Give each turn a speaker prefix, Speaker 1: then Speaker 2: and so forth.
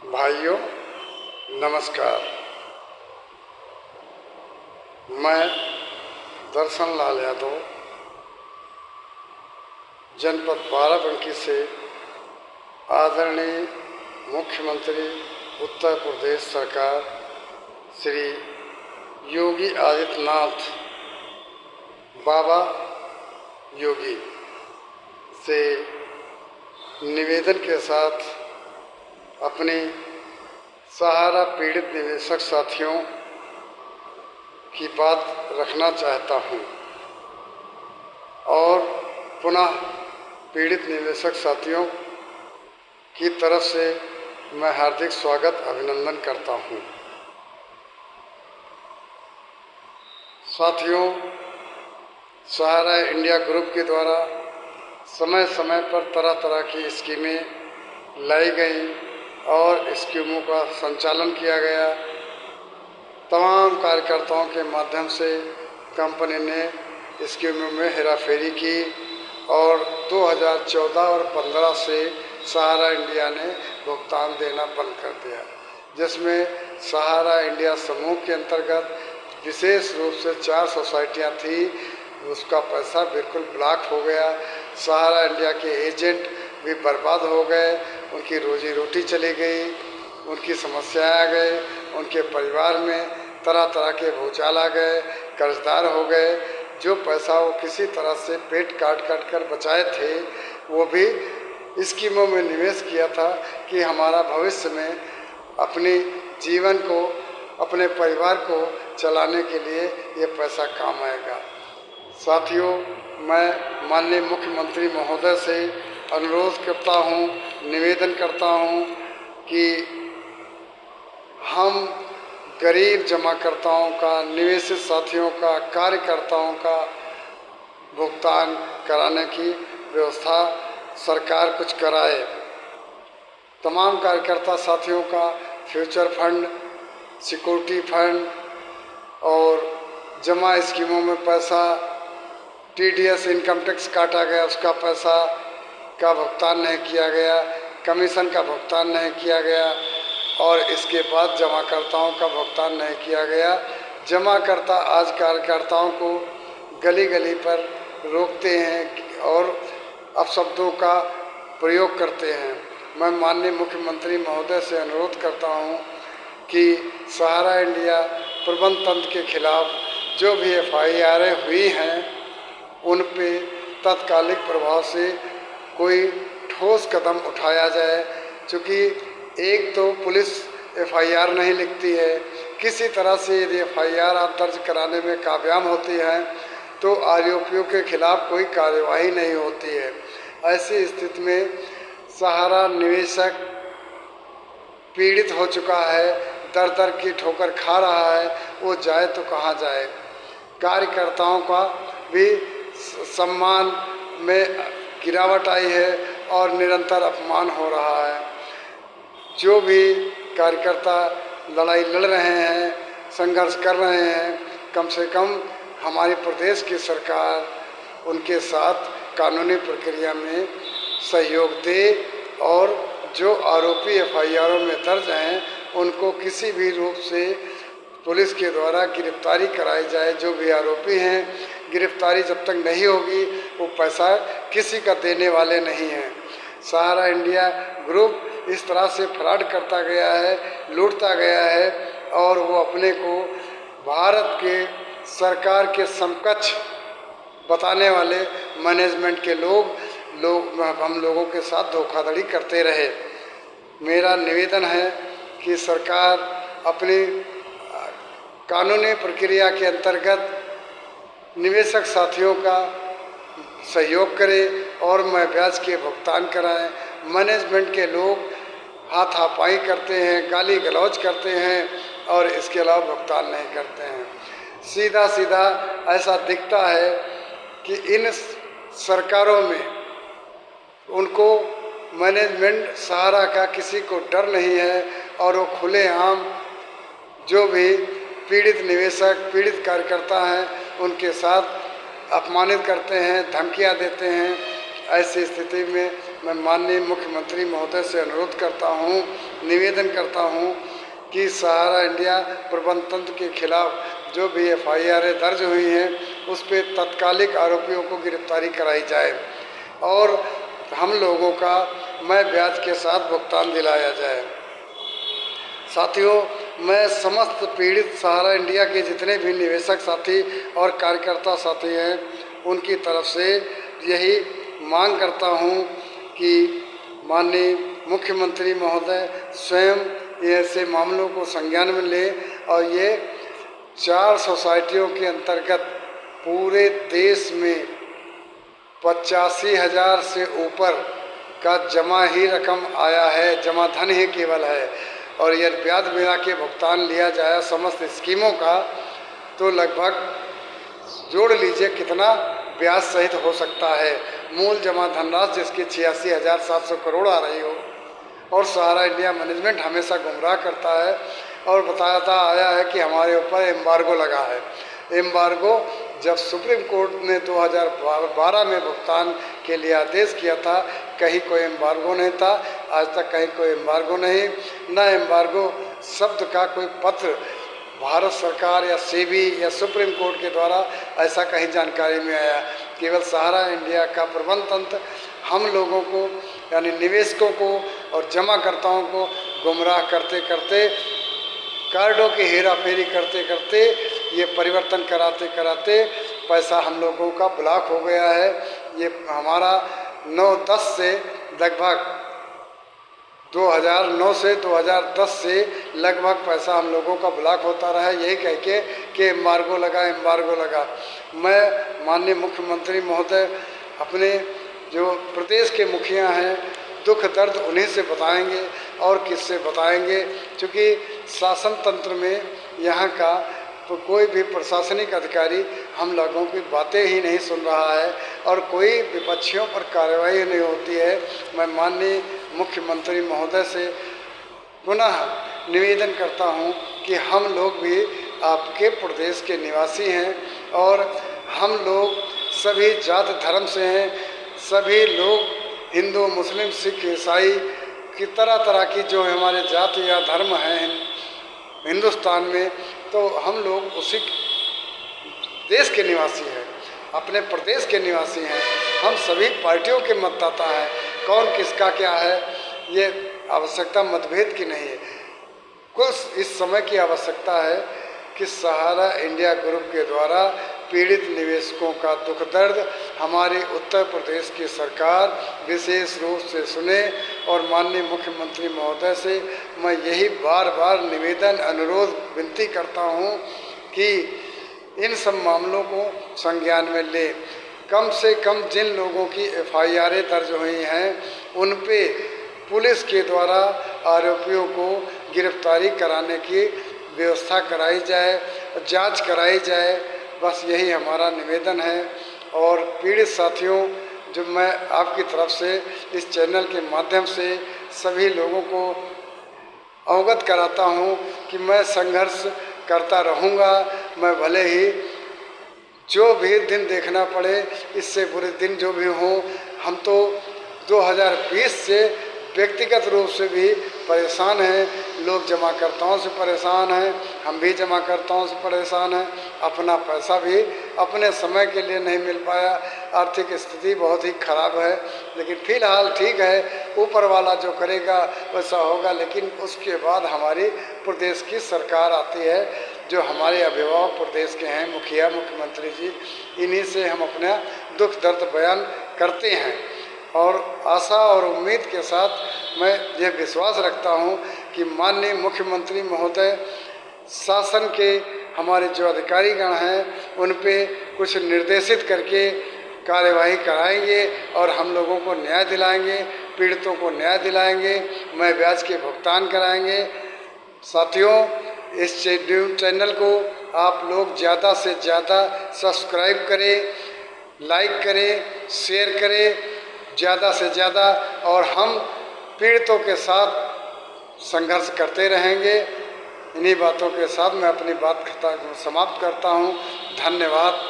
Speaker 1: भाइयों नमस्कार। मैं दर्शन लाल यादव जनपद बाराबंकी से आदरणीय मुख्यमंत्री उत्तर प्रदेश सरकार श्री योगी आदित्यनाथ बाबा योगी से निवेदन के साथ अपने सहारा पीड़ित निवेशक साथियों की बात रखना चाहता हूं और पुनः पीड़ित निवेशक साथियों की तरफ से मैं हार्दिक स्वागत अभिनंदन करता हूं। साथियों, सहारा इंडिया ग्रुप के द्वारा समय समय पर तरह तरह की स्कीमें लाई गई और स्कीमों का संचालन किया गया। तमाम कार्यकर्ताओं के माध्यम से कंपनी ने स्कीमों में हेराफेरी की और 2014 और 15 से सहारा इंडिया ने भुगतान देना बंद कर दिया, जिसमें सहारा इंडिया समूह के अंतर्गत विशेष रूप से 4 सोसाइटियां थी, उसका पैसा बिल्कुल ब्लॉक हो गया। सहारा इंडिया के एजेंट भी बर्बाद हो गए, उनकी रोजी रोटी चली गई, उनकी समस्याएं आ गए, उनके परिवार में तरह तरह के भूचाल आ गए, कर्जदार हो गए। जो पैसा वो किसी तरह से पेट काट कर बचाए थे वो भी स्कीमों में निवेश किया था कि हमारा भविष्य में अपने जीवन को, अपने परिवार को चलाने के लिए ये पैसा काम आएगा। साथियों, मैं माननीय मुख्यमंत्री महोदय से अनुरोध करता हूँ, निवेदन करता हूँ कि हम गरीब जमाकर्ताओं का, निवेशित साथियों का, कार्यकर्ताओं का भुगतान कराने की व्यवस्था सरकार कुछ कराए। तमाम कार्यकर्ता साथियों का फ्यूचर फंड, सिक्योरिटी फंड और जमा स्कीमों में पैसा, TDS इनकम टैक्स काटा गया, उसका पैसा का भुगतान नहीं किया गया, कमीशन का भुगतान नहीं किया गया और इसके बाद जमाकर्ताओं का भुगतान नहीं किया गया। जमाकर्ता आज कार्यकर्ताओं को गली गली पर रोकते हैं और अपशब्दों का प्रयोग करते हैं। मैं माननीय मुख्यमंत्री महोदय से अनुरोध करता हूं कि सहारा इंडिया प्रबंध तंत्र के खिलाफ जो भी FIR हुई हैं उन पे तात्कालिक प्रभाव से कोई ठोस कदम उठाया जाए। क्योंकि एक तो पुलिस FIR नहीं लिखती है, किसी तरह से यदि FIR आप दर्ज कराने में कामयाब होती हैं तो आरोपियों के खिलाफ कोई कार्यवाही नहीं होती है। ऐसी स्थिति में सहारा निवेशक पीड़ित हो चुका है, दर दर की ठोकर खा रहा है, वो जाए तो कहाँ जाए। कार्यकर्ताओं का भी सम्मान में गिरावट आई है और निरंतर अपमान हो रहा है। जो भी कार्यकर्ता लड़ाई लड़ रहे हैं, संघर्ष कर रहे हैं, कम से कम हमारे प्रदेश की सरकार उनके साथ कानूनी प्रक्रिया में सहयोग दे और जो आरोपी FIR में दर्ज हैं उनको किसी भी रूप से पुलिस के द्वारा गिरफ्तारी कराई जाए। जो भी आरोपी हैं, गिरफ्तारी जब तक नहीं होगी वो पैसा किसी का देने वाले नहीं हैं। सहारा इंडिया ग्रुप इस तरह से फ्रॉड करता गया है, लूटता गया है और वो अपने को भारत के सरकार के समकक्ष बताने वाले मैनेजमेंट के लोग हम लोगों के साथ धोखाधड़ी करते रहे। मेरा निवेदन है कि सरकार अपनी कानूनी प्रक्रिया के अंतर्गत निवेशक साथियों का सहयोग करे और मैं ब्याज के भुगतान कराएं। मैनेजमेंट के लोग हाथापाई करते हैं, गाली गलौज करते हैं और इसके अलावा भुगतान नहीं करते हैं। सीधा सीधा ऐसा दिखता है कि इन सरकारों में उनको मैनेजमेंट सहारा का किसी को डर नहीं है और वो खुलेआम जो भी पीड़ित निवेशक, पीड़ित कार्यकर्ता हैं उनके साथ अपमानित करते हैं, धमकियां देते हैं। ऐसी स्थिति में मैं माननीय मुख्यमंत्री महोदय से अनुरोध करता हूँ, निवेदन करता हूँ कि सहारा इंडिया प्रबंध तंत्र के खिलाफ जो भी FIR दर्ज हुई हैं उस पर तत्कालिक आरोपियों को गिरफ्तारी कराई जाए और हम लोगों का मैं ब्याज के साथ भुगतान दिलाया जाए। साथियों, मैं समस्त पीड़ित सहारा इंडिया के जितने भी निवेशक साथी और कार्यकर्ता साथी हैं उनकी तरफ से यही मांग करता हूं कि माननीय मुख्यमंत्री महोदय स्वयं ऐसे मामलों को संज्ञान में लें और ये 4 सोसाइटियों के अंतर्गत पूरे देश में 85,000 से ऊपर का जमा ही रकम आया है, जमा धन ही केवल है और यदि ब्याज बिना के भुगतान लिया जाए समस्त स्कीमों का तो लगभग जोड़ लीजिए कितना ब्याज सहित हो सकता है। मूल जमा धनराशि जिसकी 86,700 करोड़ आ रही हो और सहारा इंडिया मैनेजमेंट हमेशा गुमराह करता है और बताता आया है कि हमारे ऊपर एम्बार्गो लगा है। एम्बार्गो जब सुप्रीम कोर्ट ने 2012 में भुगतान के लिए आदेश किया था, कहीं कोई एम्बार्गो नहीं था, आज तक कहीं कोई एम्बार्गो नहीं, न एम्बार्गो शब्द का कोई पत्र भारत सरकार या सेबी या सुप्रीम कोर्ट के द्वारा ऐसा कहीं जानकारी में आया। केवल सहारा इंडिया का प्रबंध तंत्र हम लोगों को यानी निवेशकों को और जमाकर्ताओं को गुमराह करते करते, कार्डों की हेराफेरी करते करते, ये परिवर्तन कराते कराते पैसा हम लोगों का ब्लॉक हो गया है। ये हमारा 9-10 से लगभग 2009 से 2010 से लगभग पैसा हम लोगों का ब्लॉक होता रहा है, यही कह के कि एम्बार्गो लगा। मैं माननीय मुख्यमंत्री महोदय अपने जो प्रदेश के मुखिया हैं दुख दर्द उन्हीं से बताएंगे और किससे बताएंगे, क्योंकि शासन तंत्र में यहाँ का तो कोई भी प्रशासनिक अधिकारी हम लोगों की बातें ही नहीं सुन रहा है और कोई विपक्षियों पर कार्रवाई नहीं होती है। मैं माननीय मुख्यमंत्री महोदय से पुनः निवेदन करता हूं कि हम लोग भी आपके प्रदेश के निवासी हैं और हम लोग सभी जात धर्म से हैं। सभी लोग हिंदू, मुस्लिम, सिख, ईसाई की तरह की जो हमारे जाति या धर्म हैं हिंदुस्तान में, तो हम लोग उसी देश के निवासी हैं, अपने प्रदेश के निवासी हैं। हम सभी पार्टियों के मतदाता हैं। कौन किसका क्या है ये आवश्यकता मतभेद की नहीं है। कुछ इस समय की आवश्यकता है कि सहारा इंडिया ग्रुप के द्वारा पीड़ित निवेशकों का दुख दर्द हमारी उत्तर प्रदेश की सरकार विशेष रूप से सुने और माननीय मुख्यमंत्री महोदय से मैं यही बार बार निवेदन, अनुरोध, विनती करता हूं कि इन सब मामलों को संज्ञान में ले। कम से कम जिन लोगों की FIR दर्ज हुई हैं उन पे पुलिस के द्वारा आरोपियों को गिरफ्तारी कराने की व्यवस्था कराई जाए, जांच कराई जाए। बस यही हमारा निवेदन है। और पीड़ित साथियों, जो मैं आपकी तरफ से इस चैनल के माध्यम से सभी लोगों को अवगत कराता हूं कि मैं संघर्ष करता रहूंगा। मैं भले ही जो भी दिन देखना पड़े, इससे बुरे दिन जो भी हों, हम तो 2020 से व्यक्तिगत रूप से भी परेशान हैं। लोग जमाकर्ताओं से परेशान हैं, हम भी जमाकर्ताओं से परेशान हैं। अपना पैसा भी अपने समय के लिए नहीं मिल पाया। आर्थिक स्थिति बहुत ही खराब है, लेकिन फ़िलहाल ठीक है, ऊपर वाला जो करेगा वैसा होगा। लेकिन उसके बाद हमारी प्रदेश की सरकार आती है, जो हमारे अभिभावक प्रदेश के हैं, मुखिया, मुख्यमंत्री जी, इन्हीं से हम अपना दुख दर्द बयान करते हैं। और आशा और उम्मीद के साथ मैं यह विश्वास रखता हूं कि माननीय मुख्यमंत्री महोदय शासन के हमारे जो अधिकारीगण हैं उन पे कुछ निर्देशित करके कार्यवाही कराएंगे और हम लोगों को न्याय दिलाएंगे, पीड़ितों को न्याय दिलाएंगे, मैं ब्याज के भुगतान कराएंगे। साथियों, इस चैनल को आप लोग ज़्यादा से ज़्यादा सब्सक्राइब करें, लाइक करें, शेयर करें ज़्यादा से ज़्यादा, और हम पीड़ितों के साथ संघर्ष करते रहेंगे। इन्हीं बातों के साथ मैं अपनी बात समाप्त करता हूँ। धन्यवाद।